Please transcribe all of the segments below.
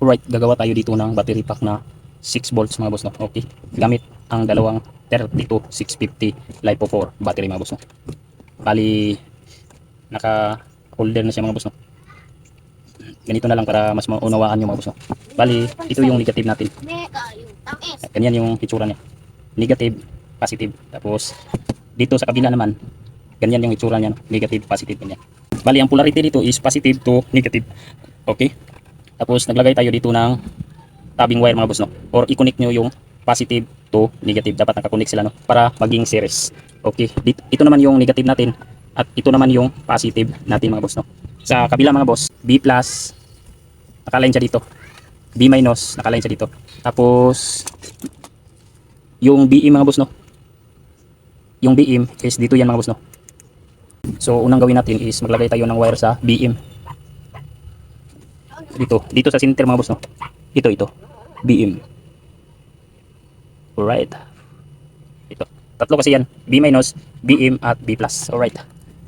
Alright, gagawa tayo dito ng battery pack na 6 volts mga boss, no? Okay, gamit ang dalawang 32-650 LiPo 4 battery mga boss, no? Bali, naka holder na siya mga boss, no? Ganito na lang para mas maunawaan nyo mga boss, no? Bali, ito yung negative natin. Ganyan yung itsura niya. Negative, positive. Tapos, dito sa kabila naman, ganyan yung itsura niya, no? Negative, positive, ganyan. Bali, ang polarity dito is positive to negative. Okay? Tapos naglagay tayo dito ng tabbing wire mga boss, no? Or i-connect nyo yung positive to negative. Dapat nakakonect sila, no? Para maging series. Okay. Ito naman yung negative natin. At ito naman yung positive natin mga boss, no? Sa kabila mga boss, B plus, nakaline siya dito. B minus, nakaline siya dito. Tapos, yung BM mga boss, no? Yung BM is dito yan mga boss, no? So, unang gawin natin is maglagay tayo ng wire sa BM. Dito sa center mga boss, no? Ito BM. Alright, ito tatlo kasi yan, B minus, BM at B plus. Alright,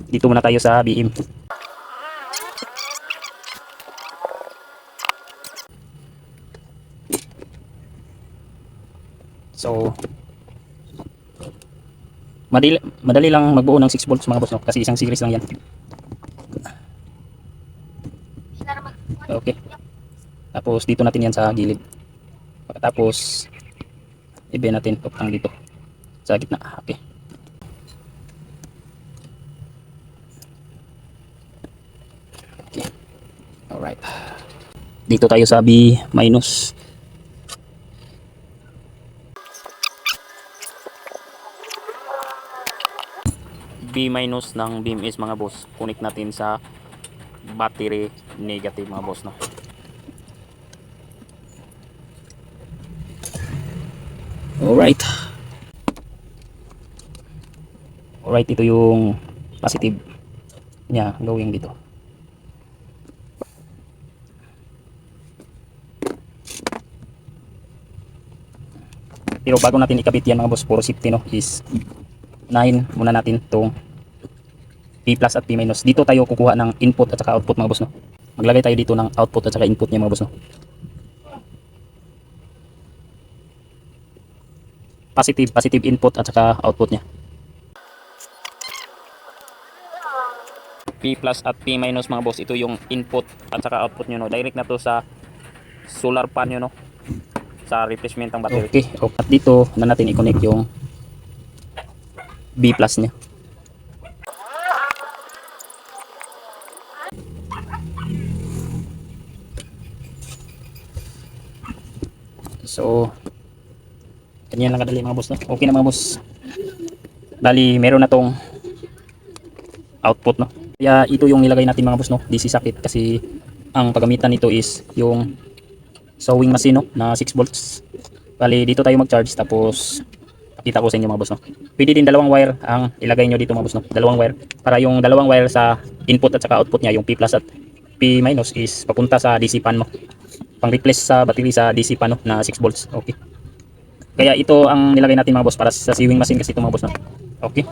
dito muna tayo sa BM. So madali lang magbuo ng 6 volts mga boss, no? Kasi isang series lang yan. Okay, tapos dito natin yan sa gilid. Pagkatapos i-bend natin papunta dito sa gitna. Okay. Okay. Alright. Dito tayo sa B minus. B minus ng beam is mga boss, connect natin sa battery negative mga boss, no? Alright. Alright, ito yung positive niya gawin dito. Pero bago natin ikabit yan mga boss, for safety, no, is 9 muna natin itong P plus at P minus. Dito tayo kukuha ng input at saka output mga boss, no? Maglagay tayo dito ng output at saka input niya mga boss, no? Positive input at saka output niya. P plus at P minus mga boss, ito yung input at saka output nyo, no? Direct na to sa solar pan nyo, no? Sa replacement ng battery. Okay, at dito na natin i-connect yung B plus niya. So, ganyan lang kadali mga boss, no? Okay na mga boss. Bali, meron na tong output, no? Kaya ito yung nilagay natin mga boss, no? DC socket, kasi ang paggamitan nito is yung sewing machine, no? Na 6 volts. Bali, dito tayo mag-charge, tapos pakita ko sa inyo mga boss, no? Pwede din dalawang wire ang ilagay nyo dito mga boss, no? Dalawang wire, para yung dalawang wire sa input at saka output niya, yung P plus at P minus is papunta sa DC pan mo, pang replace sa battery sa DC pan, no? Na 6 volts. Okay, kaya ito ang nilagay natin mga boss, para sa sewing machine kasi ito mga boss, no? Okay,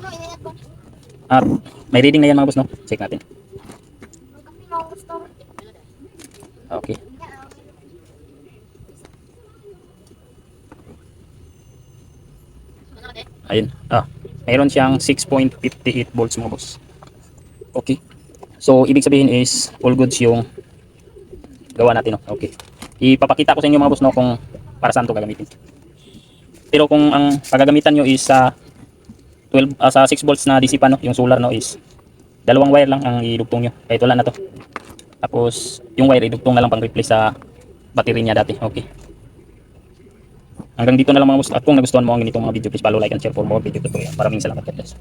at may reading na yan mga boss, no? Check natin. Okay, ayun, mayroon siyang 6.58 volts mga boss. Okay, so ibig sabihin is all goods yung gawa natin, no? Okay, ipapakita ko sa inyo mga boss, no, kung para saan to gagamitin. Pero kung ang pagagamitan nyo is sa 6 volts na DC pan, no, yung solar, no, is dalawang wire lang ang idugtong nyo, kahit wala na to. Tapos yung wire idugtong na lang pang replace sa battery niya dati. Okay, hanggang dito na lang mga boss. At kung nagustuhan mo ang ganitong mga video, please follow, like, and share for more video tutorial. Maraming salamat, guys.